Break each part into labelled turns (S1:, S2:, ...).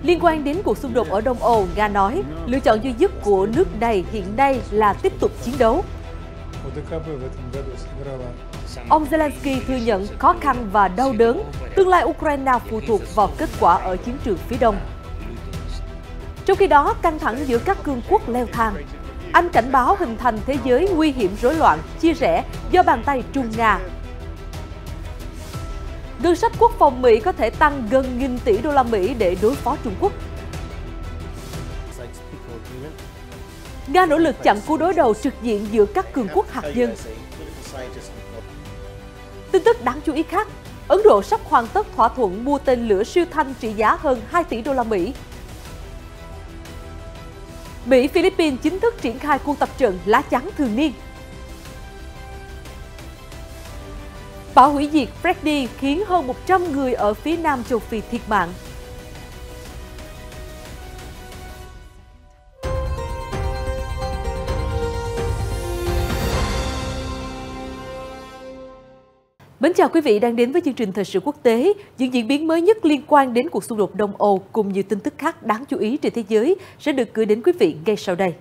S1: Liên quan đến cuộc xung đột ở Đông Âu, Nga nói lựa chọn duy nhất của nước này hiện nay là tiếp tục chiến đấu. Ông Zelensky thừa nhận khó khăn và đau đớn, tương lai Ukraine phụ thuộc vào kết quả ở chiến trường phía Đông. Trong khi đó, căng thẳng giữa các cường quốc leo thang. Anh cảnh báo hình thành thế giới nguy hiểm rối loạn, chia rẽ do bàn tay Trung Nga. Ngân sách quốc phòng Mỹ có thể tăng gần 1.000 tỷ đô la Mỹ để đối phó Trung Quốc. Nga nỗ lực chặn cú đối đầu trực diện giữa các cường quốc hạt nhân. Tin tức đáng chú ý khác, Ấn Độ sắp hoàn tất thỏa thuận mua tên lửa siêu thanh trị giá hơn 2 tỷ đô la Mỹ. Mỹ-Philippines chính thức triển khai cuộc tập trận lá chắn thường niên. Bão hủy diệt Freddy khiến hơn 100 người ở phía nam châu Phi thiệt mạng. Mến chào quý vị đang đến với chương trình Thời sự quốc tế. Những diễn biến mới nhất liên quan đến cuộc xung đột Đông Âu cùng nhiều tin tức khác đáng chú ý trên thế giới sẽ được gửi đến quý vị ngay sau đây.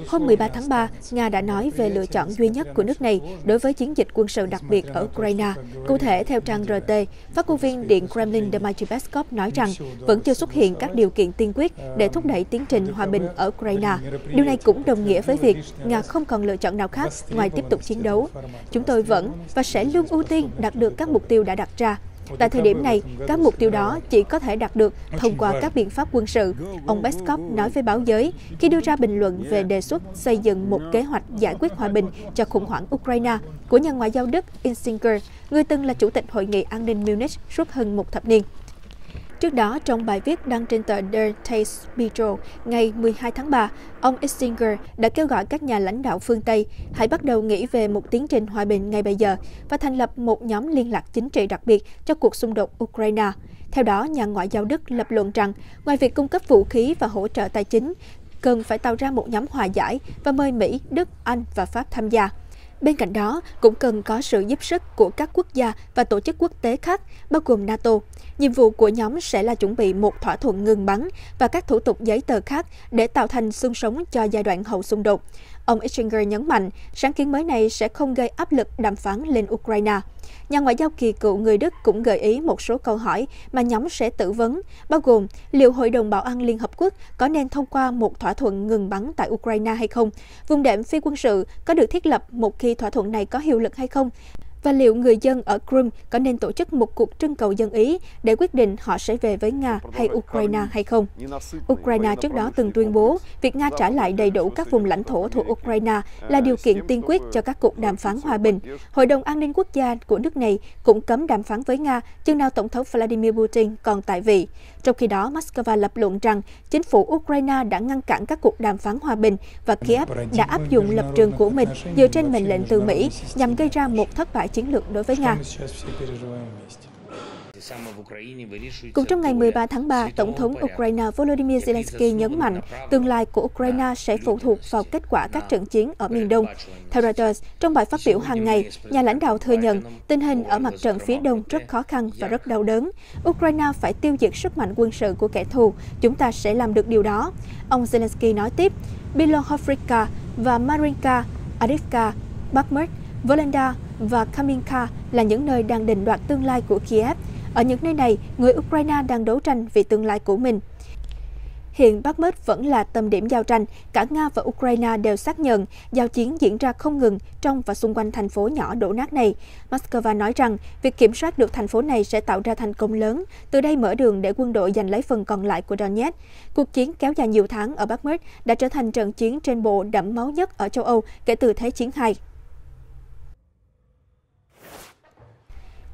S2: Hôm 13 tháng 3, Nga đã nói về lựa chọn duy nhất của nước này đối với chiến dịch quân sự đặc biệt ở Ukraine. Cụ thể, theo trang RT, phát ngôn viên Điện Kremlin Dmitry Peskov nói rằng vẫn chưa xuất hiện các điều kiện tiên quyết để thúc đẩy tiến trình hòa bình ở Ukraine. Điều này cũng đồng nghĩa với việc Nga không còn lựa chọn nào khác ngoài tiếp tục chiến đấu. Chúng tôi vẫn và sẽ luôn ưu tiên đạt được các mục tiêu đã đặt ra. Tại thời điểm này, các mục tiêu đó chỉ có thể đạt được thông qua các biện pháp quân sự, ông Peskov nói với báo giới khi đưa ra bình luận về đề xuất xây dựng một kế hoạch giải quyết hòa bình cho khủng hoảng Ukraine của nhà ngoại giao Đức Insinger, người từng là chủ tịch Hội nghị an ninh Munich suốt hơn một thập niên. Trước đó, trong bài viết đăng trên tờ Der Tagesspiegel ngày 12 tháng 3, ông Insinger đã kêu gọi các nhà lãnh đạo phương Tây hãy bắt đầu nghĩ về một tiến trình hòa bình ngay bây giờ và thành lập một nhóm liên lạc chính trị đặc biệt cho cuộc xung đột Ukraine. Theo đó, nhà ngoại giao Đức lập luận rằng, ngoài việc cung cấp vũ khí và hỗ trợ tài chính, cần phải tạo ra một nhóm hòa giải và mời Mỹ, Đức, Anh và Pháp tham gia. Bên cạnh đó, cũng cần có sự giúp sức của các quốc gia và tổ chức quốc tế khác, bao gồm NATO. Nhiệm vụ của nhóm sẽ là chuẩn bị một thỏa thuận ngừng bắn và các thủ tục giấy tờ khác để tạo thành xương sống cho giai đoạn hậu xung đột. Ông Ischinger nhấn mạnh, sáng kiến mới này sẽ không gây áp lực đàm phán lên Ukraine. Nhà ngoại giao kỳ cựu người Đức cũng gợi ý một số câu hỏi mà nhóm sẽ tự vấn, bao gồm liệu Hội đồng Bảo an Liên Hợp Quốc có nên thông qua một thỏa thuận ngừng bắn tại Ukraine hay không, vùng đệm phi quân sự có được thiết lập một khi thỏa thuận này có hiệu lực hay không, và liệu người dân ở Crimea có nên tổ chức một cuộc trưng cầu dân ý để quyết định họ sẽ về với Nga hay Ukraine hay không. Ukraine trước đó từng tuyên bố việc Nga trả lại đầy đủ các vùng lãnh thổ thuộc Ukraine là điều kiện tiên quyết cho các cuộc đàm phán hòa bình. Hội đồng An ninh Quốc gia của nước này cũng cấm đàm phán với Nga chừng nào Tổng thống Vladimir Putin còn tại vị. Trong khi đó, Moscow lập luận rằng chính phủ Ukraine đã ngăn cản các cuộc đàm phán hòa bình và Kiev đã áp dụng lập trường của mình dựa trên mệnh lệnh từ Mỹ nhằm gây ra một thất bại chiến lược đối với Nga. Cũng trong ngày 13 tháng 3, Tổng thống Ukraine Volodymyr Zelensky nhấn mạnh tương lai của Ukraine sẽ phụ thuộc vào kết quả các trận chiến ở miền Đông. Theo Reuters, trong bài phát biểu hàng ngày, nhà lãnh đạo thừa nhận tình hình ở mặt trận phía Đông rất khó khăn và rất đau đớn. Ukraine phải tiêu diệt sức mạnh quân sự của kẻ thù. Chúng ta sẽ làm được điều đó. Ông Zelensky nói tiếp, Bilohorivka và Marinka, Avdiivka, Bakhmut, Volodya và Kamianka là những nơi đang định đoạt tương lai của Kiev. Ở những nơi này, người Ukraine đang đấu tranh vì tương lai của mình. Hiện Bakhmut vẫn là tâm điểm giao tranh, cả Nga và Ukraine đều xác nhận giao chiến diễn ra không ngừng trong và xung quanh thành phố nhỏ đổ nát này. Moscow nói rằng việc kiểm soát được thành phố này sẽ tạo ra thành công lớn, từ đây mở đường để quân đội giành lấy phần còn lại của Donetsk. Cuộc chiến kéo dài nhiều tháng ở Bakhmut đã trở thành trận chiến trên bộ đẫm máu nhất ở châu Âu kể từ Thế chiến II.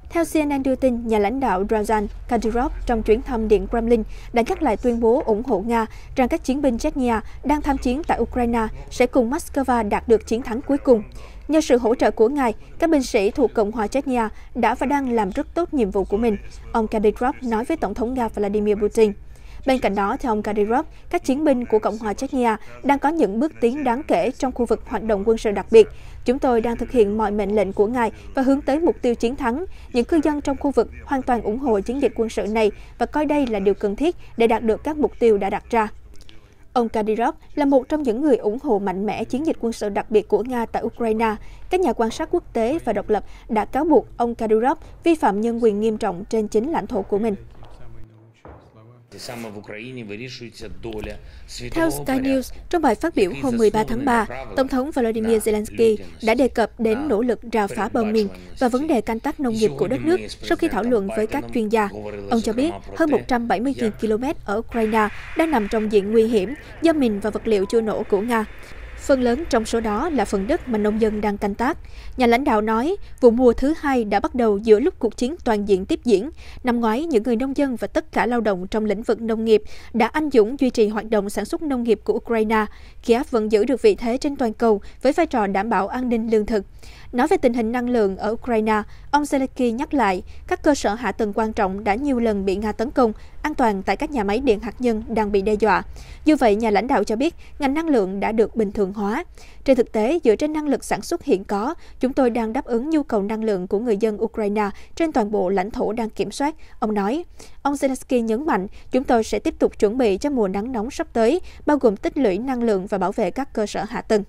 S2: Theo CNN đưa tin, nhà lãnh đạo Ramzan Kadyrov trong chuyến thăm Điện Kremlin đã nhắc lại tuyên bố ủng hộ Nga rằng các chiến binh Chechnya đang tham chiến tại Ukraine sẽ cùng Moscow đạt được chiến thắng cuối cùng. Nhờ sự hỗ trợ của ngài, các binh sĩ thuộc Cộng hòa Chechnya đã và đang làm rất tốt nhiệm vụ của mình, ông Kadyrov nói với Tổng thống Nga Vladimir Putin. Bên cạnh đó, theo ông Kadyrov, các chiến binh của Cộng hòa Chechnya đang có những bước tiến đáng kể trong khu vực hoạt động quân sự đặc biệt. Chúng tôi đang thực hiện mọi mệnh lệnh của ngài và hướng tới mục tiêu chiến thắng. Những cư dân trong khu vực hoàn toàn ủng hộ chiến dịch quân sự này và coi đây là điều cần thiết để đạt được các mục tiêu đã đặt ra. Ông Kadyrov là một trong những người ủng hộ mạnh mẽ chiến dịch quân sự đặc biệt của Nga tại Ukraine. Các nhà quan sát quốc tế và độc lập đã cáo buộc ông Kadyrov vi phạm nhân quyền nghiêm trọng trên chính lãnh thổ của mình. Theo Sky News, trong bài phát biểu hôm 13 tháng 3, Tổng thống Volodymyr Zelensky đã đề cập đến nỗ lực rà phá bom mìn và vấn đề canh tác nông nghiệp của đất nước sau khi thảo luận với các chuyên gia. Ông cho biết hơn 170.000 km ở Ukraine đang nằm trong diện nguy hiểm do mìn và vật liệu chưa nổ của Nga. Phần lớn trong số đó là phần đất mà nông dân đang canh tác. Nhà lãnh đạo nói, vụ mùa thứ hai đã bắt đầu giữa lúc cuộc chiến toàn diện tiếp diễn. Năm ngoái, những người nông dân và tất cả lao động trong lĩnh vực nông nghiệp đã anh dũng duy trì hoạt động sản xuất nông nghiệp của Ukraine. Kiev vẫn giữ được vị thế trên toàn cầu với vai trò đảm bảo an ninh lương thực. Nói về tình hình năng lượng ở Ukraine, ông Zelensky nhắc lại các cơ sở hạ tầng quan trọng đã nhiều lần bị Nga tấn công, an toàn tại các nhà máy điện hạt nhân đang bị đe dọa. Dù vậy, nhà lãnh đạo cho biết ngành năng lượng đã được bình thường hóa. Trên thực tế, dựa trên năng lực sản xuất hiện có, chúng tôi đang đáp ứng nhu cầu năng lượng của người dân Ukraine trên toàn bộ lãnh thổ đang kiểm soát, ông nói. Ông Zelensky nhấn mạnh, chúng tôi sẽ tiếp tục chuẩn bị cho mùa nắng nóng sắp tới, bao gồm tích lũy năng lượng và bảo vệ các cơ sở hạ tầng.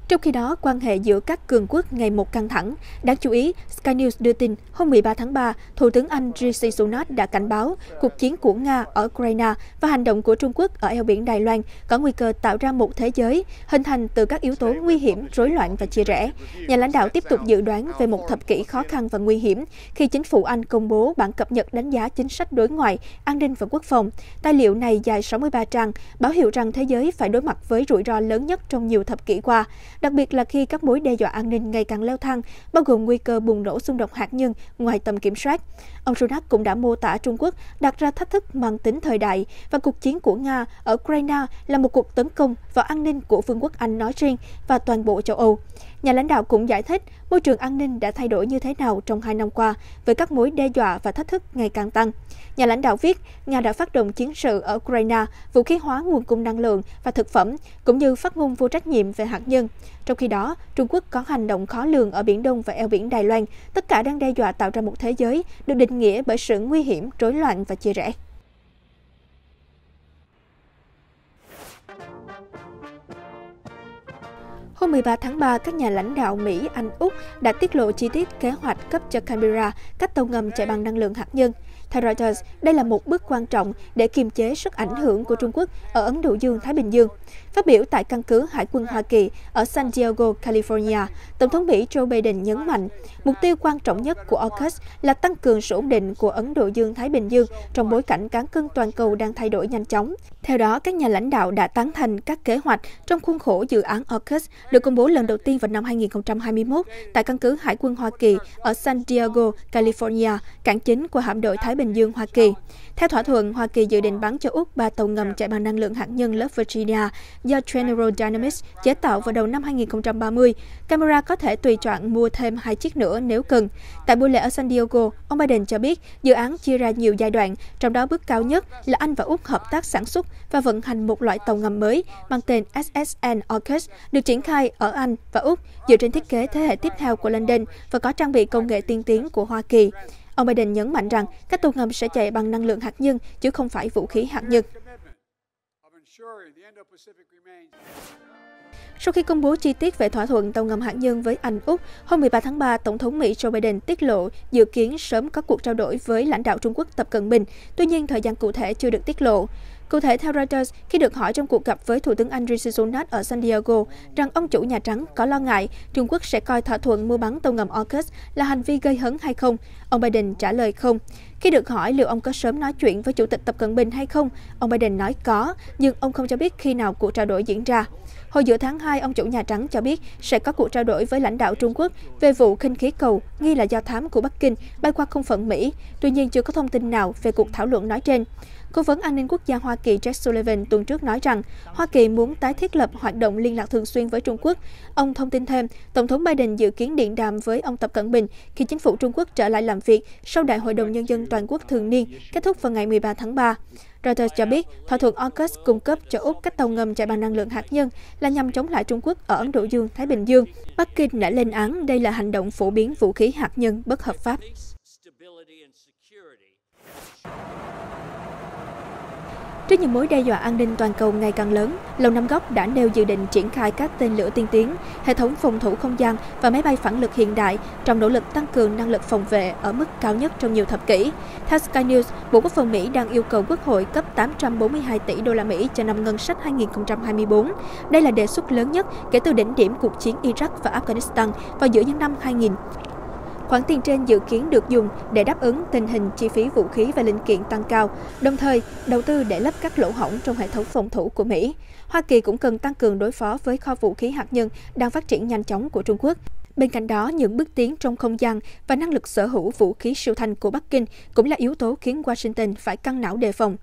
S2: Trong khi đó, quan hệ giữa các cường quốc ngày một căng thẳng. Đáng chú ý, Sky News đưa tin hôm 13 tháng 3, Thủ tướng Anh Rishi Sunak đã cảnh báo cuộc chiến của Nga ở Ukraine và hành động của Trung Quốc ở eo biển Đài Loan có nguy cơ tạo ra một thế giới hình thành từ các yếu tố nguy hiểm, rối loạn và chia rẽ. Nhà lãnh đạo tiếp tục dự đoán về một thập kỷ khó khăn và nguy hiểm khi chính phủ Anh công bố bản cập nhật đánh giá chính sách đối ngoại, an ninh và quốc phòng. Tài liệu này dài 63 trang, báo hiệu rằng thế giới phải đối mặt với rủi ro lớn nhất trong nhiều thập kỷ qua, đặc biệt là khi các mối đe dọa an ninh ngày càng leo thang, bao gồm nguy cơ bùng nổ xung đột hạt nhân ngoài tầm kiểm soát. Ông Sunak cũng đã mô tả Trung Quốc đặt ra thách thức mang tính thời đại và cuộc chiến của Nga ở Ukraine là một cuộc tấn công vào an ninh của Vương quốc Anh nói riêng và toàn bộ châu Âu. Nhà lãnh đạo cũng giải thích môi trường an ninh đã thay đổi như thế nào trong 2 năm qua với các mối đe dọa và thách thức ngày càng tăng. Nhà lãnh đạo viết, Nga đã phát động chiến sự ở Ukraine, vũ khí hóa nguồn cung năng lượng và thực phẩm, cũng như phát ngôn vô trách nhiệm về hạt nhân. Trong khi đó, Trung Quốc có hành động khó lường ở Biển Đông và eo biển Đài Loan, tất cả đang đe dọa tạo ra một thế giới được định nghĩa bởi sự nguy hiểm, rối loạn và chia rẽ. Hôm 13 tháng 3, các nhà lãnh đạo Mỹ, Anh, Úc đã tiết lộ chi tiết kế hoạch cấp cho Canberra các tàu ngầm chạy bằng năng lượng hạt nhân. Theo Reuters, đây là một bước quan trọng để kiềm chế sức ảnh hưởng của Trung Quốc ở Ấn Độ Dương-Thái Bình Dương. Phát biểu tại căn cứ Hải quân Hoa Kỳ ở San Diego, California, Tổng thống Mỹ Joe Biden nhấn mạnh, mục tiêu quan trọng nhất của AUKUS là tăng cường sự ổn định của Ấn Độ Dương-Thái Bình Dương trong bối cảnh cán cân toàn cầu đang thay đổi nhanh chóng. Theo đó, các nhà lãnh đạo đã tán thành các kế hoạch trong khuôn khổ dự án AUKUS được công bố lần đầu tiên vào năm 2021 tại căn cứ Hải quân Hoa Kỳ ở San Diego, California, cảng chính của hạm đội Thái Bình Dương Hoa Kỳ. Theo thỏa thuận, Hoa Kỳ dự định bán cho Úc 3 tàu ngầm chạy bằng năng lượng hạt nhân lớp Virginia do General Dynamics chế tạo vào đầu năm 2030. Canberra có thể tùy chọn mua thêm 2 chiếc nữa nếu cần. Tại buổi lễ ở San Diego, ông Biden cho biết dự án chia ra nhiều giai đoạn, trong đó bước cao nhất là Anh và Úc hợp tác sản xuất và vận hành một loại tàu ngầm mới mang tên SSN AUKUS được triển khai ở Anh và Úc dựa trên thiết kế thế hệ tiếp theo của London và có trang bị công nghệ tiên tiến của Hoa Kỳ. Ông Biden nhấn mạnh rằng các tàu ngầm sẽ chạy bằng năng lượng hạt nhân chứ không phải vũ khí hạt nhân. Sau khi công bố chi tiết về thỏa thuận tàu ngầm hạt nhân với Anh, Úc, hôm 13 tháng 3, Tổng thống Mỹ Joe Biden tiết lộ dự kiến sớm có cuộc trao đổi với lãnh đạo Trung Quốc Tập Cận Bình, tuy nhiên thời gian cụ thể chưa được tiết lộ. Cụ thể, theo Reuters, khi được hỏi trong cuộc gặp với Thủ tướng Anh Rishi Sunak ở San Diego rằng ông chủ Nhà Trắng có lo ngại Trung Quốc sẽ coi thỏa thuận mua bán tàu ngầm AUKUS là hành vi gây hấn hay không, ông Biden trả lời không. Khi được hỏi liệu ông có sớm nói chuyện với Chủ tịch Tập Cận Bình hay không, ông Biden nói có, nhưng ông không cho biết khi nào cuộc trao đổi diễn ra. Hồi giữa tháng 2, ông chủ Nhà Trắng cho biết sẽ có cuộc trao đổi với lãnh đạo Trung Quốc về vụ khinh khí cầu nghi là do thám của Bắc Kinh bay qua không phận Mỹ, tuy nhiên chưa có thông tin nào về cuộc thảo luận nói trên. Cố vấn an ninh quốc gia Hoa Kỳ Jake Sullivan tuần trước nói rằng Hoa Kỳ muốn tái thiết lập hoạt động liên lạc thường xuyên với Trung Quốc. Ông thông tin thêm, Tổng thống Biden dự kiến điện đàm với ông Tập Cận Bình khi chính phủ Trung Quốc trở lại làm việc sau Đại hội đồng Nhân dân Toàn quốc thường niên kết thúc vào ngày 13 tháng 3. Reuters cho biết, thỏa thuận AUKUS cung cấp cho Úc các tàu ngầm chạy bằng năng lượng hạt nhân là nhằm chống lại Trung Quốc ở Ấn Độ Dương, Thái Bình Dương. Bắc Kinh đã lên án đây là hành động phổ biến vũ khí hạt nhân bất hợp pháp. Trước những mối đe dọa an ninh toàn cầu ngày càng lớn, Lầu Năm Góc đã nêu dự định triển khai các tên lửa tiên tiến, hệ thống phòng thủ không gian và máy bay phản lực hiện đại trong nỗ lực tăng cường năng lực phòng vệ ở mức cao nhất trong nhiều thập kỷ. Theo Sky News, Bộ Quốc phòng Mỹ đang yêu cầu Quốc hội cấp 842 tỷ đô la Mỹ cho năm ngân sách 2024. Đây là đề xuất lớn nhất kể từ đỉnh điểm cuộc chiến Iraq và Afghanistan vào giữa những năm 2000. Khoản tiền trên dự kiến được dùng để đáp ứng tình hình chi phí vũ khí và linh kiện tăng cao, đồng thời đầu tư để lấp các lỗ hổng trong hệ thống phòng thủ của Mỹ. Hoa Kỳ cũng cần tăng cường đối phó với kho vũ khí hạt nhân đang phát triển nhanh chóng của Trung Quốc. Bên cạnh đó, những bước tiến trong không gian và năng lực sở hữu vũ khí siêu thanh của Bắc Kinh cũng là yếu tố khiến Washington phải căng não đề phòng.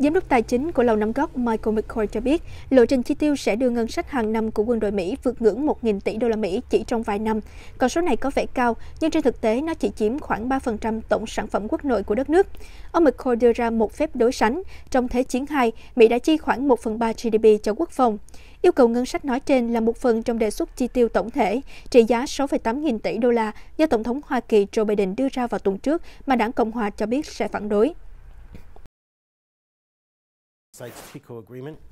S2: Giám đốc tài chính của Lầu Năm Góc Michael McCoy cho biết, lộ trình chi tiêu sẽ đưa ngân sách hàng năm của quân đội Mỹ vượt ngưỡng 1.000 tỷ đô la Mỹ chỉ trong vài năm. Con số này có vẻ cao, nhưng trên thực tế nó chỉ chiếm khoảng 3% tổng sản phẩm quốc nội của đất nước. Ông McCoy đưa ra một phép đối sánh. Trong Thế chiến II, Mỹ đã chi khoảng 1/3 GDP cho quốc phòng. Yêu cầu ngân sách nói trên là một phần trong đề xuất chi tiêu tổng thể trị giá 6,8 nghìn tỷ đô la do Tổng thống Hoa Kỳ Joe Biden đưa ra vào tuần trước mà đảng Cộng hòa cho biết sẽ phản đối.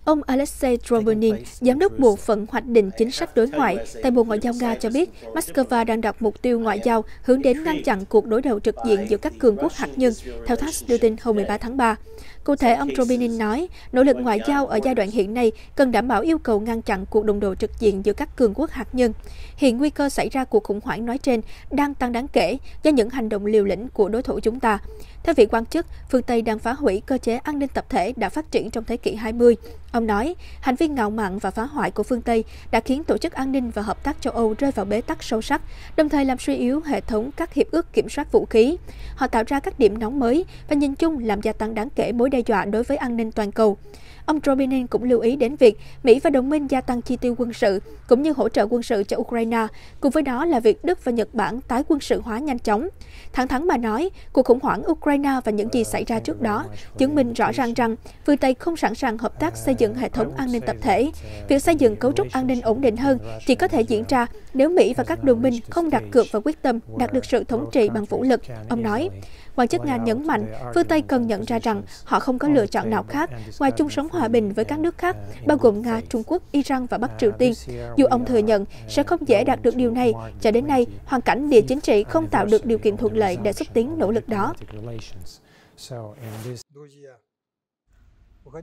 S2: Ông Alexei Drobunin, giám đốc bộ phận hoạch định chính sách đối ngoại tại Bộ Ngoại giao Nga cho biết, Moscow đang đặt mục tiêu ngoại giao hướng đến ngăn chặn cuộc đối đầu trực diện giữa các cường quốc hạt nhân, theo TASS đưa tin hôm 13 tháng 3. Cụ thể, ông Drobunin nói, nỗ lực ngoại giao ở giai đoạn hiện nay cần đảm bảo yêu cầu ngăn chặn cuộc đụng độ trực diện giữa các cường quốc hạt nhân. Hiện nguy cơ xảy ra cuộc khủng hoảng nói trên đang tăng đáng kể do những hành động liều lĩnh của đối thủ chúng ta. Theo vị quan chức, phương Tây đang phá hủy cơ chế an ninh tập thể đã phát triển trong thế kỷ 20. Ông nói, hành vi ngạo mạn và phá hoại của phương Tây đã khiến Tổ chức An ninh và Hợp tác châu Âu rơi vào bế tắc sâu sắc, đồng thời làm suy yếu hệ thống các hiệp ước kiểm soát vũ khí. Họ tạo ra các điểm nóng mới và nhìn chung làm gia tăng đáng kể mối đe dọa đối với an ninh toàn cầu. Ông Drobunin cũng lưu ý đến việc Mỹ và đồng minh gia tăng chi tiêu quân sự, cũng như hỗ trợ quân sự cho Ukraine, cùng với đó là việc Đức và Nhật Bản tái quân sự hóa nhanh chóng. Thẳng thắn mà nói, cuộc khủng hoảng Ukraine và những gì xảy ra trước đó chứng minh rõ ràng rằng phương Tây không sẵn sàng hợp tác xây dựng hệ thống an ninh tập thể. Việc xây dựng cấu trúc an ninh ổn định hơn chỉ có thể diễn ra nếu Mỹ và các đồng minh không đặt cược và quyết tâm đạt được sự thống trị bằng vũ lực, ông nói. Quan chức Nga nhấn mạnh, phương Tây cần nhận ra rằng họ không có lựa chọn nào khác ngoài chung sống hòa bình với các nước khác, bao gồm Nga, Trung Quốc, Iran và Bắc Triều Tiên. Dù ông thừa nhận sẽ không dễ đạt được điều này, cho đến nay, hoàn cảnh địa chính trị không tạo được điều kiện thuận lợi để xúc tiến nỗ lực đó.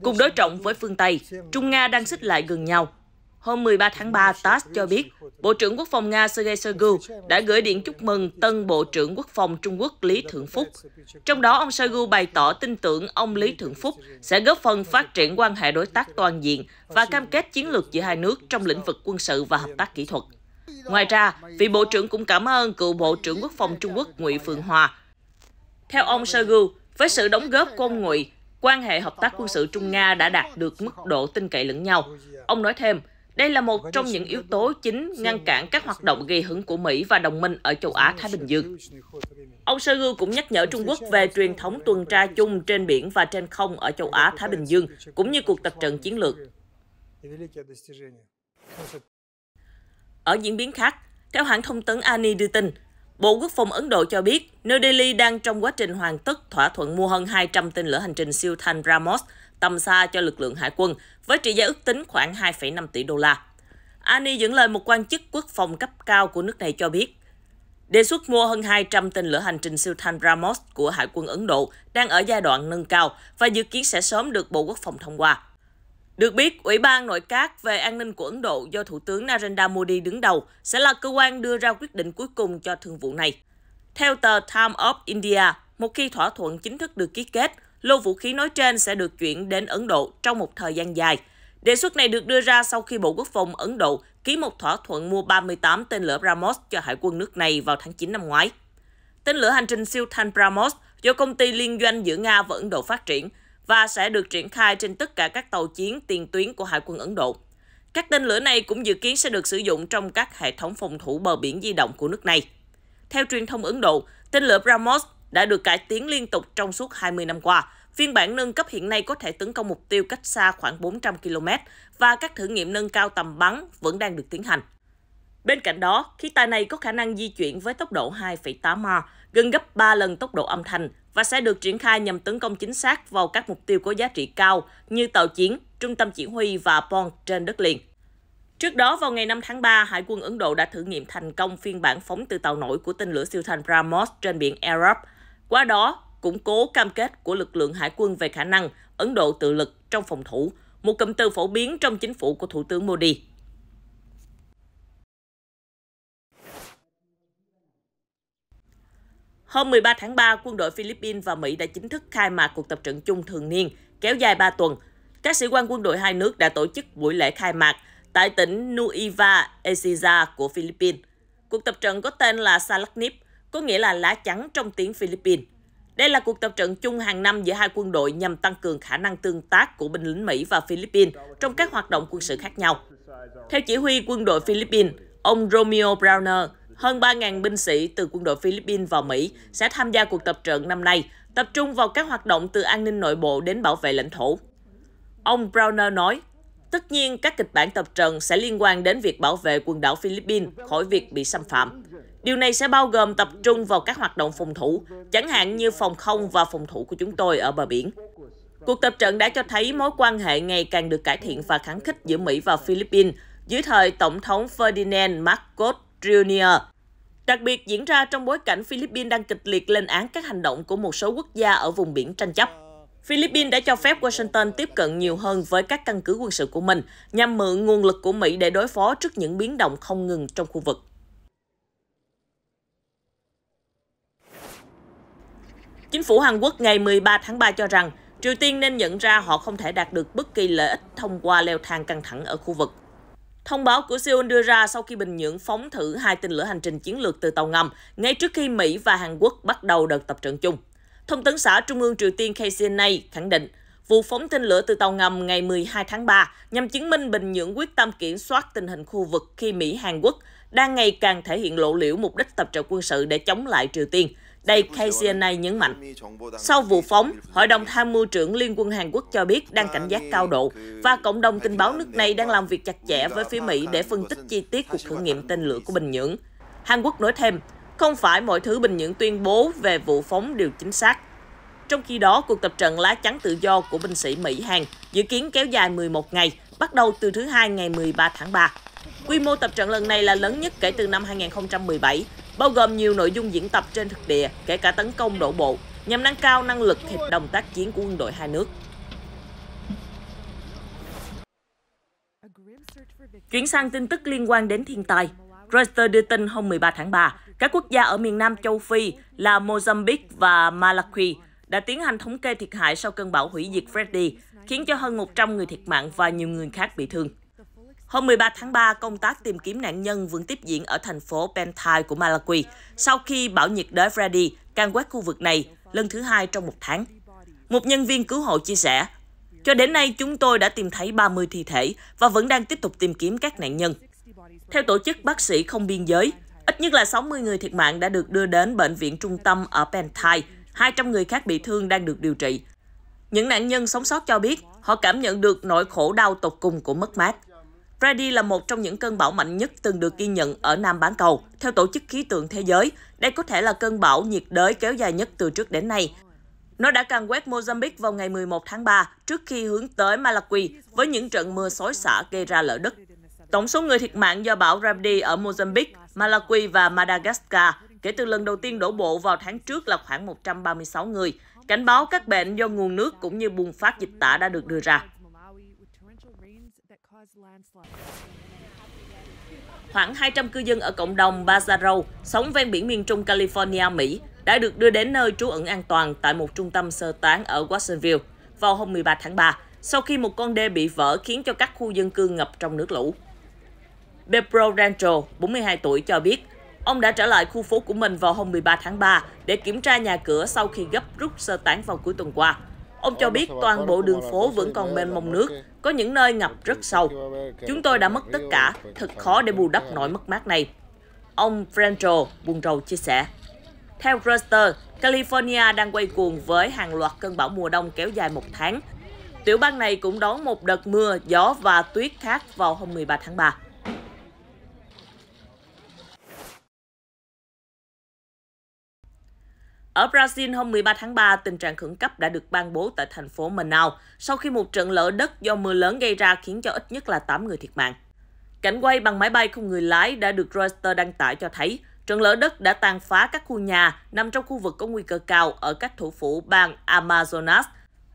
S3: Cùng đối trọng với phương Tây, Trung Nga đang xích lại gần nhau. Hôm 13 tháng 3, TASS cho biết, Bộ trưởng Quốc phòng Nga Sergei Shoigu đã gửi điện chúc mừng tân Bộ trưởng Quốc phòng Trung Quốc Lý Thượng Phúc. Trong đó, ông Shoigu bày tỏ tin tưởng ông Lý Thượng Phúc sẽ góp phần phát triển quan hệ đối tác toàn diện và cam kết chiến lược giữa hai nước trong lĩnh vực quân sự và hợp tác kỹ thuật. Ngoài ra, vị Bộ trưởng cũng cảm ơn cựu Bộ trưởng Quốc phòng Trung Quốc Ngụy Phượng Hòa. Theo ông Shoigu, với sự đóng góp của ông Ngụy, quan hệ hợp tác quân sự Trung-Nga đã đạt được mức độ tin cậy lẫn nhau. Ông nói thêm, đây là một trong những yếu tố chính ngăn cản các hoạt động gây hấn của Mỹ và đồng minh ở châu Á-Thái Bình Dương. Ông Shoigu cũng nhắc nhở Trung Quốc về truyền thống tuần tra chung trên biển và trên không ở châu Á-Thái Bình Dương, cũng như cuộc tập trận chiến lược. Ở diễn biến khác, theo hãng thông tấn ANI đưa tin, Bộ Quốc phòng Ấn Độ cho biết New Delhi đang trong quá trình hoàn tất thỏa thuận mua hơn 200 tên lửa hành trình siêu thanh BrahMos tầm xa cho lực lượng hải quân, với trị giá ước tính khoảng 2,5 tỷ đô la. ANI dẫn lời một quan chức quốc phòng cấp cao của nước này cho biết, đề xuất mua hơn 200 tên lửa hành trình siêu thanh BrahMos của Hải quân Ấn Độ đang ở giai đoạn nâng cao và dự kiến sẽ sớm được Bộ Quốc phòng thông qua. Được biết, Ủy ban Nội các về an ninh của Ấn Độ do Thủ tướng Narendra Modi đứng đầu sẽ là cơ quan đưa ra quyết định cuối cùng cho thương vụ này. Theo tờ Times of India, một khi thỏa thuận chính thức được ký kết, lô vũ khí nói trên sẽ được chuyển đến Ấn Độ trong một thời gian dài. Đề xuất này được đưa ra sau khi Bộ Quốc phòng Ấn Độ ký một thỏa thuận mua 38 tên lửa BrahMos cho Hải quân nước này vào tháng 9 năm ngoái. Tên lửa hành trình siêu thanh BrahMos do công ty liên doanh giữa Nga và Ấn Độ phát triển và sẽ được triển khai trên tất cả các tàu chiến tiền tuyến của Hải quân Ấn Độ. Các tên lửa này cũng dự kiến sẽ được sử dụng trong các hệ thống phòng thủ bờ biển di động của nước này. Theo truyền thông Ấn Độ, tên lửa BrahMos đã được cải tiến liên tục trong suốt 20 năm qua. Phiên bản nâng cấp hiện nay có thể tấn công mục tiêu cách xa khoảng 400 km và các thử nghiệm nâng cao tầm bắn vẫn đang được tiến hành. Bên cạnh đó, khí tài này có khả năng di chuyển với tốc độ 2,8 Mach, gần gấp 3 lần tốc độ âm thanh và sẽ được triển khai nhằm tấn công chính xác vào các mục tiêu có giá trị cao như tàu chiến, trung tâm chỉ huy và port trên đất liền. Trước đó, vào ngày 5 tháng 3, Hải quân Ấn Độ đã thử nghiệm thành công phiên bản phóng từ tàu nổi của tên lửa siêu thanh BrahMos trên biển Arab. Qua đó, củng cố cam kết của lực lượng hải quân về khả năng Ấn Độ tự lực trong phòng thủ, một cụm từ phổ biến trong chính phủ của Thủ tướng Modi. Hôm 13 tháng 3, quân đội Philippines và Mỹ đã chính thức khai mạc cuộc tập trận chung thường niên kéo dài 3 tuần. Các sĩ quan quân đội hai nước đã tổ chức buổi lễ khai mạc tại tỉnh Nueva Ecija của Philippines. Cuộc tập trận có tên là Salaknip, có nghĩa là lá chắn trong tiếng Philippines. Đây là cuộc tập trận chung hàng năm giữa hai quân đội nhằm tăng cường khả năng tương tác của binh lính Mỹ và Philippines trong các hoạt động quân sự khác nhau. Theo chỉ huy quân đội Philippines, ông Romeo Browner, hơn 3.000 binh sĩ từ quân đội Philippines và Mỹ sẽ tham gia cuộc tập trận năm nay, tập trung vào các hoạt động từ an ninh nội bộ đến bảo vệ lãnh thổ. Ông Browner nói, tất nhiên các kịch bản tập trận sẽ liên quan đến việc bảo vệ quần đảo Philippines khỏi việc bị xâm phạm. Điều này sẽ bao gồm tập trung vào các hoạt động phòng thủ, chẳng hạn như phòng không và phòng thủ của chúng tôi ở bờ biển. Cuộc tập trận đã cho thấy mối quan hệ ngày càng được cải thiện và khăng khít giữa Mỹ và Philippines dưới thời Tổng thống Ferdinand Marcos Jr. Đặc biệt diễn ra trong bối cảnh Philippines đang kịch liệt lên án các hành động của một số quốc gia ở vùng biển tranh chấp. Philippines đã cho phép Washington tiếp cận nhiều hơn với các căn cứ quân sự của mình nhằm mượn nguồn lực của Mỹ để đối phó trước những biến động không ngừng trong khu vực. Chính phủ Hàn Quốc ngày 13 tháng 3 cho rằng Triều Tiên nên nhận ra họ không thể đạt được bất kỳ lợi ích thông qua leo thang căng thẳng ở khu vực. Thông báo của Seoul đưa ra sau khi Bình Nhưỡng phóng thử 2 tên lửa hành trình chiến lược từ tàu ngầm ngay trước khi Mỹ và Hàn Quốc bắt đầu đợt tập trận chung. Thông tấn xã Trung ương Triều Tiên KCNA khẳng định, vụ phóng tên lửa từ tàu ngầm ngày 12 tháng 3 nhằm chứng minh Bình Nhưỡng quyết tâm kiểm soát tình hình khu vực khi Mỹ-Hàn Quốc đang ngày càng thể hiện lộ liễu mục đích tập trận quân sự để chống lại Triều Tiên. Đây KCNA nhấn mạnh. Sau vụ phóng, Hội đồng Tham mưu trưởng Liên quân Hàn Quốc cho biết đang cảnh giác cao độ và cộng đồng tình báo nước này đang làm việc chặt chẽ với phía Mỹ để phân tích chi tiết cuộc thử nghiệm tên lửa của Bình Nhưỡng. Hàn Quốc nói thêm, không phải mọi thứ Bình Nhưỡng tuyên bố về vụ phóng đều chính xác. Trong khi đó, cuộc tập trận lá chắn tự do của binh sĩ Mỹ-Hàn dự kiến kéo dài 11 ngày, bắt đầu từ thứ Hai ngày 13 tháng 3. Quy mô tập trận lần này là lớn nhất kể từ năm 2017, bao gồm nhiều nội dung diễn tập trên thực địa, kể cả tấn công đổ bộ, nhằm nâng cao năng lực hiệp đồng tác chiến của quân đội hai nước. Chuyển sang tin tức liên quan đến thiên tai. Reuters đưa tin hôm 13 tháng 3, các quốc gia ở miền Nam châu Phi là Mozambique và Malawi đã tiến hành thống kê thiệt hại sau cơn bão hủy diệt Freddy, khiến cho hơn 100 người thiệt mạng và nhiều người khác bị thương. Hôm 13 tháng 3, công tác tìm kiếm nạn nhân vẫn tiếp diễn ở thành phố Pentai của Malawi sau khi bão nhiệt đới Freddy can quét khu vực này lần thứ 2 trong 1 tháng. Một nhân viên cứu hộ chia sẻ, cho đến nay chúng tôi đã tìm thấy 30 thi thể và vẫn đang tiếp tục tìm kiếm các nạn nhân. Theo tổ chức Bác sĩ Không Biên Giới, ít nhất là 60 người thiệt mạng đã được đưa đến bệnh viện trung tâm ở Pentai, 200 người khác bị thương đang được điều trị. Những nạn nhân sống sót cho biết họ cảm nhận được nỗi khổ đau tột cùng của mất mát. Freddy là một trong những cơn bão mạnh nhất từng được ghi nhận ở Nam bán cầu. Theo Tổ chức Khí tượng Thế giới, đây có thể là cơn bão nhiệt đới kéo dài nhất từ trước đến nay. Nó đã càn quét Mozambique vào ngày 11 tháng 3 trước khi hướng tới Malawi với những trận mưa xối xả gây ra lở đất. Tổng số người thiệt mạng do bão Freddy ở Mozambique, Malawi và Madagascar kể từ lần đầu tiên đổ bộ vào tháng trước là khoảng 136 người. Cảnh báo các bệnh do nguồn nước cũng như bùng phát dịch tả đã được đưa ra. Khoảng 200 cư dân ở cộng đồng Bazaro, sống ven biển miền trung California, Mỹ, đã được đưa đến nơi trú ẩn an toàn tại một trung tâm sơ tán ở Watsonville vào hôm 13 tháng 3, sau khi một con đê bị vỡ khiến cho các khu dân cư ngập trong nước lũ. Pedro Rancho, 42 tuổi, cho biết ông đã trở lại khu phố của mình vào hôm 13 tháng 3 để kiểm tra nhà cửa sau khi gấp rút sơ tán vào cuối tuần qua. Ông cho biết toàn bộ đường phố vẫn còn mênh mông nước, có những nơi ngập rất sâu. Chúng tôi đã mất tất cả, thật khó để bù đắp nỗi mất mát này. Ông Franco buồn rầu chia sẻ. Theo Reuters, California đang quay cuồng với hàng loạt cơn bão mùa đông kéo dài 1 tháng. Tiểu bang này cũng đón một đợt mưa, gió và tuyết khác vào hôm 13 tháng 3. Ở Brazil, hôm 13 tháng 3, tình trạng khẩn cấp đã được ban bố tại thành phố Manaus sau khi một trận lở đất do mưa lớn gây ra khiến cho ít nhất là 8 người thiệt mạng. Cảnh quay bằng máy bay không người lái đã được Reuters đăng tải cho thấy trận lở đất đã tàn phá các khu nhà nằm trong khu vực có nguy cơ cao ở các thủ phủ bang Amazonas.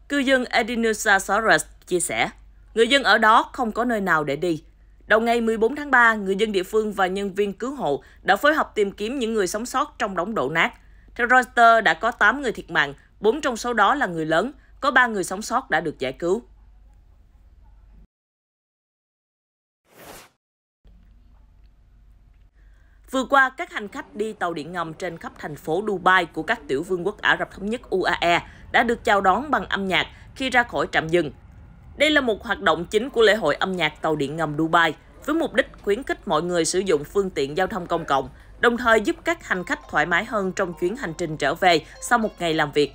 S3: Cư dân Edineusa Soares chia sẻ, người dân ở đó không có nơi nào để đi. Đầu ngày 14 tháng 3, người dân địa phương và nhân viên cứu hộ đã phối hợp tìm kiếm những người sống sót trong đống đổ nát. Theo Reuters, đã có 8 người thiệt mạng, 4 trong số đó là người lớn, có 3 người sống sót đã được giải cứu. Vừa qua, các hành khách đi tàu điện ngầm trên khắp thành phố Dubai của các tiểu vương quốc Ả Rập Thống Nhất UAE đã được chào đón bằng âm nhạc khi ra khỏi trạm dừng. Đây là một hoạt động chính của lễ hội âm nhạc tàu điện ngầm Dubai, với mục đích khuyến khích mọi người sử dụng phương tiện giao thông công cộng, đồng thời giúp các hành khách thoải mái hơn trong chuyến hành trình trở về sau một ngày làm việc.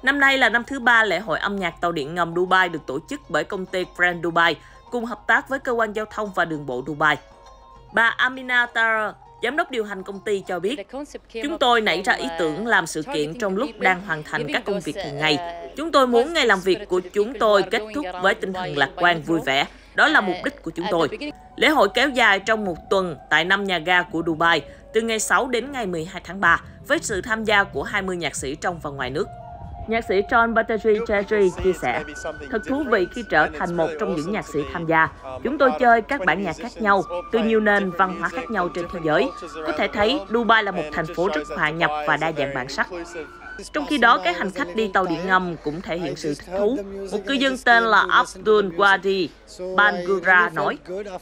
S3: Năm nay là năm thứ 3 lễ hội âm nhạc tàu điện ngầm Dubai được tổ chức bởi công ty Grand Dubai, cùng hợp tác với cơ quan giao thông và đường bộ Dubai. Bà Amina Taher, giám đốc điều hành công ty cho biết, chúng tôi nảy ra ý tưởng làm sự kiện trong lúc đang hoàn thành các công việc thường ngày. Chúng tôi muốn ngày làm việc của chúng tôi kết thúc với tinh thần lạc quan, vui vẻ. Đó là mục đích của chúng tôi. Lễ hội kéo dài trong một tuần tại 5 nhà ga của Dubai, từ ngày 6 đến ngày 12 tháng 3, với sự tham gia của 20 nhạc sĩ trong và ngoài nước. Nhạc sĩ John Battery Cherry chia sẻ, thật thú vị khi trở thành một trong những nhạc sĩ tham gia. Chúng tôi chơi các bản nhạc khác nhau, từ nhiều nền văn hóa khác nhau trên thế giới. Có thể thấy Dubai là một thành phố rất hòa nhập và đa dạng bản sắc. Trong khi đó, các hành khách đi tàu điện ngầm cũng thể hiện sự thích thú. Một cư dân tên là Abdul Wadi Bangura nói,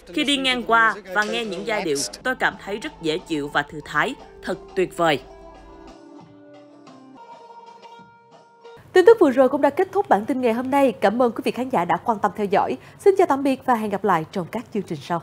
S3: khi đi ngang qua và nghe những giai điệu, tôi cảm thấy rất dễ chịu và thư thái. Thật tuyệt vời.
S1: Tin tức vừa rồi cũng đã kết thúc bản tin ngày hôm nay. Cảm ơn quý vị khán giả đã quan tâm theo dõi. Xin chào tạm biệt và hẹn gặp lại trong các chương trình sau.